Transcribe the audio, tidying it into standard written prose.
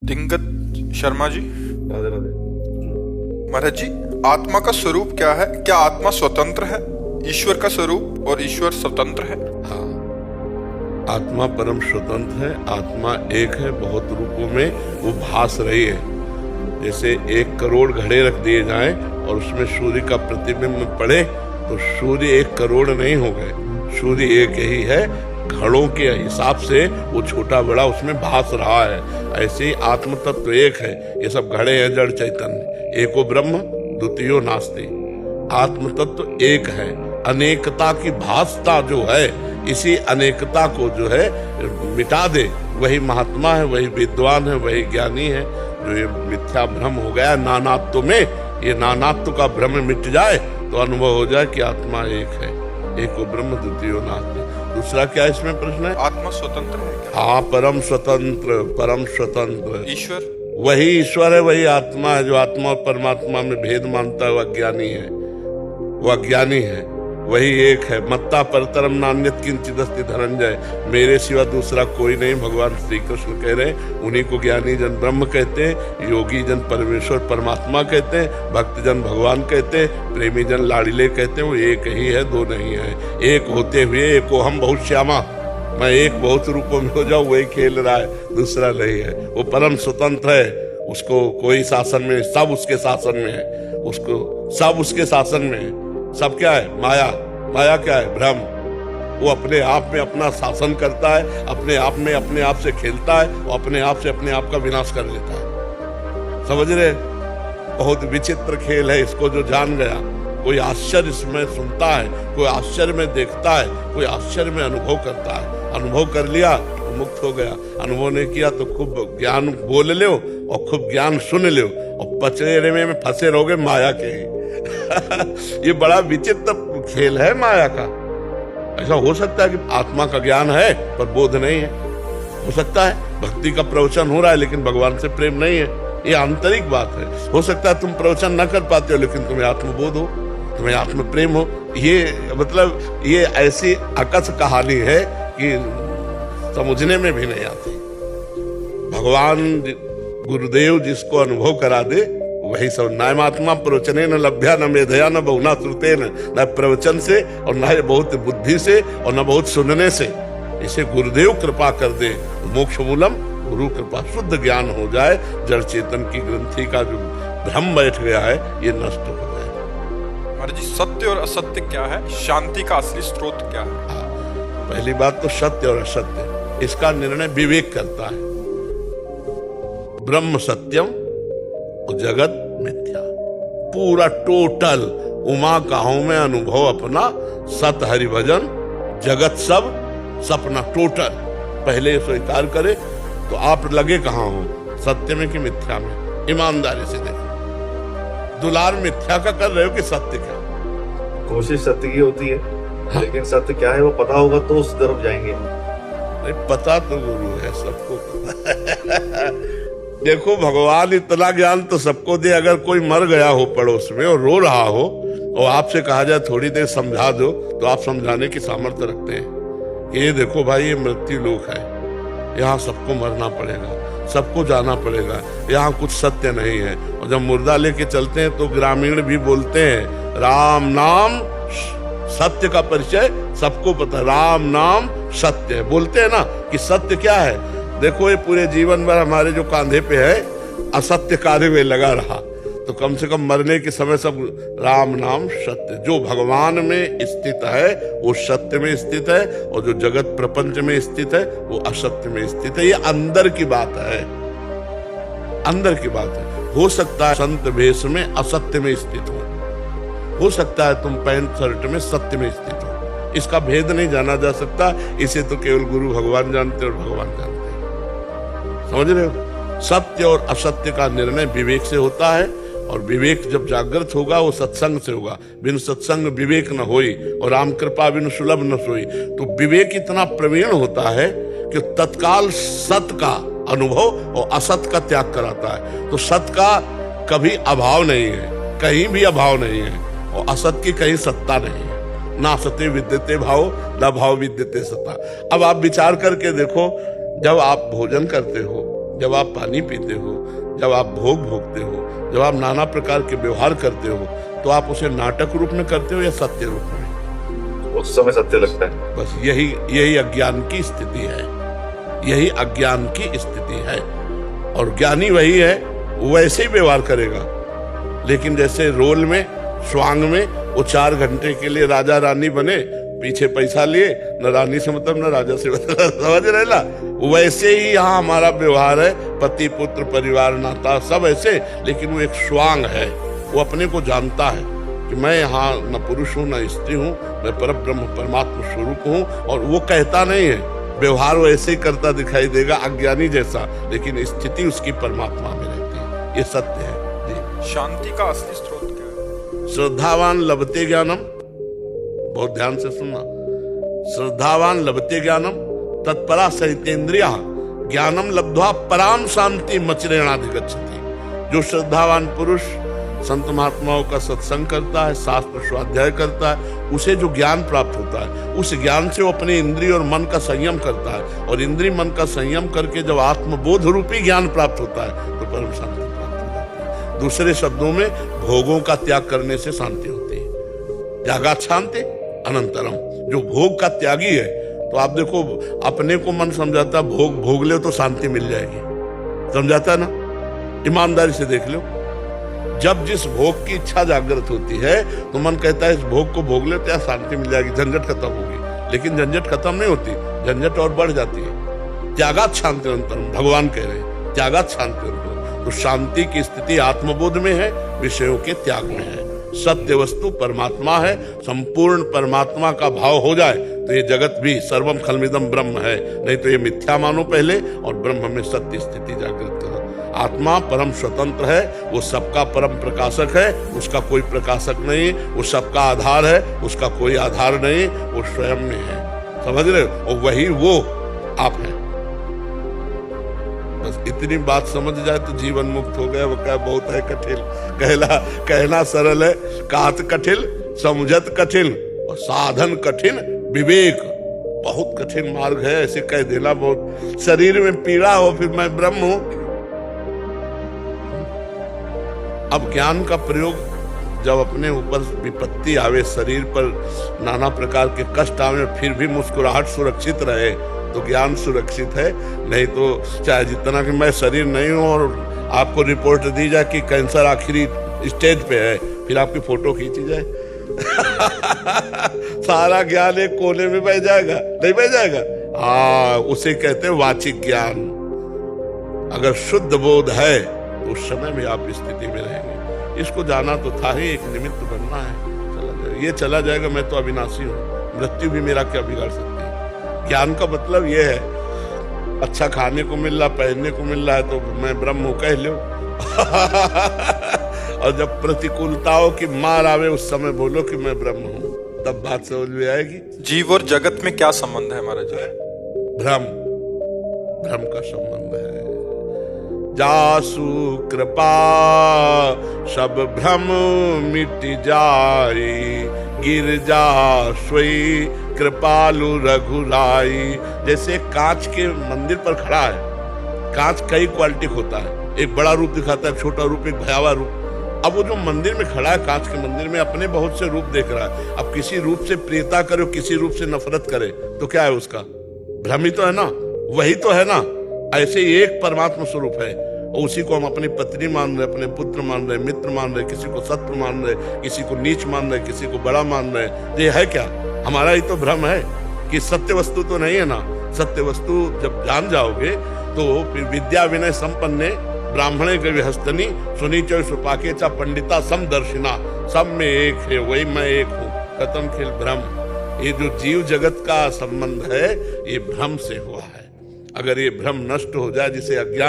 दिग्गज शर्मा जी। राधे राधे। महाराज जी, आत्मा का स्वरूप क्या है? क्या आत्मा स्वतंत्र है ईश्वर का स्वरूप और ईश्वर स्वतंत्र है? हाँ, आत्मा परम स्वतंत्र है। आत्मा एक है, बहुत रूपों में वो भास रही है। जैसे 1 करोड़ घड़े रख दिए जाएं और उसमें सूर्य का प्रतिबिंब पड़े तो सूर्य 1 करोड़ नहीं हो गए, सूर्य एक ही है। घड़ों के हिसाब से वो छोटा बड़ा उसमें भास रहा है। ऐसे ही आत्म तत्व एक है। ये सब घड़े हैं जड़ चैतन्य। एको ब्रह्म द्वितीयो नास्ति। आत्म तत्व एक है। अनेकता की भासता जो है, इसी अनेकता को जो है मिटा दे, वही महात्मा है, वही विद्वान है, वही ज्ञानी है। जो ये मिथ्या भ्रम हो गया नानात्व में, ये नानात्व का भ्रम मिट जाए तो अनुभव हो जाए कि आत्मा एक है। एको ब्रह्म द्वितीयो नास्ति। दूसरा क्या इसमें प्रश्न है? आत्मा स्वतंत्र है क्या? हाँ, परम स्वतंत्र, परम स्वतंत्र। ईश्वर वही ईश्वर है, वही आत्मा है। जो आत्मा और परमात्मा में भेद मानता है वो अज्ञानी है, वो अज्ञानी है। वही एक है। मत्ता परतरम नान्यत किंचिदस्ति धनंजय। मेरे सिवा दूसरा कोई नहीं, भगवान श्री कृष्ण कह रहे हैं। उन्हीं को ज्ञानी जन ब्रह्म कहते हैं, योगी जन परमेश्वर परमात्मा कहते हैं, भक्त जन भगवान कहते हैं, प्रेमी जन लाड़िले कहते हैं। वो एक ही है, दो नहीं है। एक होते हुए एको हम बहुत श्यामा, मैं एक बहुत रूपों में हो जाऊं, वही खेल रहा है, दूसरा नहीं है। वो परम स्वतंत्र है। उसको कोई शासन में, सब उसके शासन में है। उसको सब उसके शासन में है। सब क्या है? माया। माया क्या है? भ्रम। वो अपने आप में अपना शासन करता है, अपने आप में अपने आप से खेलता है, वो अपने आप से अपने आप का विनाश कर लेता है। समझ रहे? बहुत विचित्र खेल है। इसको जो जान गया, कोई आश्चर्य इसमें सुनता है, कोई आश्चर्य में देखता है, कोई आश्चर्य में अनुभव करता है। अनुभव कर लिया तो मुक्त हो गया। अनुभव नहीं किया तो खूब ज्ञान बोल लो और खूब ज्ञान सुन लो और पचड़े में फंसे रहोगे माया के ही। ये बड़ा विचित्र खेल है माया का। ऐसा हो सकता है कि आत्मा का ज्ञान है पर बोध नहीं है। हो सकता है भक्ति का प्रवचन हो रहा है लेकिन भगवान से प्रेम नहीं है। ये आंतरिक बात है। हो सकता है तुम प्रवचन न कर पाते हो लेकिन तुम्हें आत्मबोध हो, तुम्हें आत्म प्रेम हो। ये मतलब ये ऐसी अकस कहानी है कि समझने में भी नहीं आती। भगवान गुरुदेव जिसको अनुभव करा दे वही सब। नायमात्मा प्रवचने न लभ्या न मेधया न बहुना श्रुते न प्रवचन से और न बहुत बुद्धि से और न बहुत सुनने से। इसे गुरुदेव कृपा कर दे, मोक्ष मूलम गुरु कृपा, शुद्ध ज्ञान हो जाए। जड़ चेतन की ग्रंथि का जो भ्रम बैठ गया है ये नष्ट हो जाए। महाराज जी, सत्य और असत्य क्या है? शांति का असली स्रोत क्या है? पहली बात तो सत्य और असत्य, इसका निर्णय विवेक करता है। ब्रह्म सत्यम और जगत मिथ्या। पूरा टोटल उमा काहों में अनुभव अपना। सत हरि भजन, जगत सब सपना। टोटल पहले स्वीकार करे तो आप लगे कहाँ हो, सत्य में कि मिथ्या में? ईमानदारी से देखो। दुलार मिथ्या का कर रहे हो कि सत्य का? कोशिश सत्य की होती है। हाँ। लेकिन सत्य क्या है वो पता होगा तो उस तरफ जाएंगे। नहीं पता तो गुरु है, सबको पता। देखो भगवान इतना ज्ञान तो सबको दे। अगर कोई मर गया हो पड़ोस में और रो रहा हो और आपसे कहा जाए थोड़ी देर समझा दो, तो आप समझाने की सामर्थ्य रखते हैं। ये देखो भाई, ये मृत्यु लोक है, यहाँ सबको मरना पड़ेगा, सबको जाना पड़ेगा, यहाँ कुछ सत्य नहीं है। और जब मुर्दा लेके चलते हैं तो ग्रामीण भी बोलते हैं राम नाम सत्य का परिचय सबको पता। राम नाम सत्य है, बोलते हैं ना कि सत्य क्या है। देखो ये पूरे जीवन भर हमारे जो कांधे पे है असत्य कार्य में लगा रहा, तो कम से कम मरने के समय सब राम नाम सत्य। जो भगवान में स्थित है वो सत्य में स्थित है, और जो जगत प्रपंच में स्थित है वो असत्य में स्थित है। ये अंदर की बात है, अंदर की बात है। हो सकता है संत वेश में असत्य में स्थित हो सकता है तुम पैंट शर्ट में सत्य में स्थित हो। इसका भेद नहीं जाना जा सकता। इसे तो केवल गुरु भगवान जानते और भगवान जानते हैं। समझ रहे हो? सत्य और असत्य का निर्णय विवेक से होता है, और विवेक जब जागृत होगा वो सत्संग से होगा। बिन सत्संग विवेक न होई और राम कृपा बिन सुलभ न सोई। तो विवेक इतना प्रवीण होता है कि तत्काल सत्य का अनुभव और असत का त्याग कराता है। तो सत्य का कभी अभाव नहीं है, कहीं भी अभाव नहीं है, और असत की कहीं सत्ता नहीं है। ना सत्य विद्यते भाव, ना भाव विद्यते सत्ता। अब आप विचार करके देखो, जब आप भोजन करते हो जब आप पानी पीते हो, जब आप भोग भोगते हो, जब आप नाना प्रकार के व्यवहार करते हो, तो आप उसे नाटक रूप में करते हो या सत्य रूप में? उस समय सत्य लगता है। बस यही अज्ञान की स्थिति है, यही अज्ञान की स्थिति है। और ज्ञानी वही है, वैसे ही व्यवहार करेगा। लेकिन जैसे रोल में, स्वांग में वो 4 घंटे के लिए राजा रानी बने, पीछे पैसा लिए, न रानी से मतलब न राजा से मतलब, समझ रहे ना? वैसे ही यहाँ हमारा व्यवहार है, पति पुत्र परिवार नाता सब ऐसे। लेकिन वो एक स्वांग है, वो अपने को जानता है कि मैं यहाँ न पुरुष हूँ न स्त्री हूँ, मैं परब्रह्म परमात्मा स्वरूप हूँ। और वो कहता नहीं है, व्यवहार वो ऐसे ही करता दिखाई देगा अज्ञानी जैसा, लेकिन स्थिति उसकी परमात्मा में रहती है। ये सत्य है जी। शांति का असली स्रोत क्या है? श्रद्धावान लभते ज्ञानम, बहुत ध्यान से सुनना। श्रद्धावान लभते ज्ञानम तत्परा सहितेन्द्रिया ज्ञानम लब्ध्वा पराम शांति मचिरेणाधिगच्छति। जो श्रद्धावान पुरुष संत महात्माओं का सत्संग करता है, शास्त्र स्वाध्याय करता है, उसे जो ज्ञान प्राप्त होता है, उस ज्ञान से वो अपने इंद्रिय और मन का संयम करता है। और इंद्रिय मन का संयम करके जब आत्मबोध रूपी ज्ञान प्राप्त होता है तो परम शांति प्राप्त हो जाती है। दूसरे शब्दों में, भोगों का त्याग करने से शांति होती है। त्यागात शांति अनंतरम। जो भोग का त्यागी है, तो आप देखो, अपने को मन समझाता भोग भोग ले तो शांति मिल जाएगी, समझाता है ना? ईमानदारी से देख लो, जब जिस भोग की इच्छा जागृत होती है तो मन कहता है इस भोग को भोग ले तो यार शांति मिल जाएगी, झंझट खत्म होगी। लेकिन झंझट खत्म नहीं होती, झंझट और बढ़ जाती है। त्यागात शांति अंतरम, भगवान कह रहे हैं, त्यागात शांति अंतरम। तो शांति की स्थिति आत्मबोध में है, विषयों के त्याग में है। सत्य वस्तु परमात्मा है, संपूर्ण परमात्मा का भाव हो जाए तो ये जगत भी सर्वम खलमिदम ब्रह्म है, नहीं तो ये मिथ्या मानो पहले और ब्रह्म में सत्य स्थिति जागृत करो। आत्मा परम स्वतंत्र है, वो सबका परम प्रकाशक है, उसका कोई प्रकाशक नहीं, वो सबका आधार है, उसका कोई आधार नहीं, वो स्वयं में है, समझ रहे हो? और वही वो आप है। बस इतनी बात समझ जाए तो जीवन मुक्त हो गया। वो क्या बहुत है कठिन, कहना सरल है, कात कठिन, समझत कठिन और साधन कठिन, विवेक बहुत कठिन मार्ग है। ऐसे कह देना बहुत, शरीर में पीड़ा हो फिर मैं ब्रह्म हूं। अब ज्ञान का प्रयोग जब अपने ऊपर विपत्ति आवे, शरीर पर नाना प्रकार के कष्ट आवे, फिर भी मुस्कुराहट सुरक्षित रहे तो ज्ञान सुरक्षित है। नहीं तो चाहे जितना कि मैं शरीर नहीं हूं और आपको रिपोर्ट दी जाए कि कैंसर आखिरी स्टेज पे है, फिर आपकी फोटो खींची जाए सारा ज्ञान एक कोने में बह जाएगा, नहीं बह जाएगा? हाँ, उसे कहते हैं वाचिक ज्ञान। अगर शुद्ध बोध है तो उस समय भी आप स्थिति में रहेंगे। इसको जाना तो था ही, एक निमित्त बनना है, चला जाएगा। ये चला जाएगा, मैं तो अविनाशी हूँ, मृत्यु भी मेरा क्या बिगाड़ सकती है। ज्ञान का मतलब ये है, अच्छा खाने को मिल रहा, पहनने को मिल रहा है तो मैं ब्रह्म हूँ कह लो और जब प्रतिकूलताओं की मार आवे उस समय बोलो कि मैं ब्रह्म हूँ, तब बात समझ में आएगी। जीव और जगत में क्या संबंध है महाराज? भ्रम का संबंध है। जासु कृपा सब भ्रम मिट जाई, गिरजा सोई कृपालु रघुराई। जैसे कांच के मंदिर पर खड़ा है, कांच कई क्वालिटी होता है, एक बड़ा रूप दिखाता है, छोटा रूप, एक भयावह रूप। अब वो जो मंदिर में खड़ा है, कांच के मंदिर में अपने बहुत से रूप देख रहा है। अब किसी रूप से प्रियता करे, किसी रूप से नफरत करे तो क्या है उसका? भ्रम ही तो है ना, वही तो है ना। ऐसे एक परमात्मा स्वरूप है और उसी को हम अपनी पत्नी मान रहे, अपने पुत्र मान रहे, मित्र मान रहे, किसी को शत्रु मान रहे, किसी को नीच मान रहे, किसी को बड़ा मान रहे। ये है क्या? हमारा ही तो भ्रम है कि सत्य वस्तु तो नहीं है ना। सत्य वस्तु जब जान जाओगे तो फिर विद्या विनय संपन्ने ब्राह्मणे के विहस्तनी सुनी चो सुपाके चा पंडिता समदर्शिना, सब में एक है, वही मैं एक हूँ, खत्म खेल भ्रम। ये जो जीव जगत का संबंध है ये भ्रम से हुआ है। अगर ये भ्रम नष्ट हो जाए, जिसे अज्ञान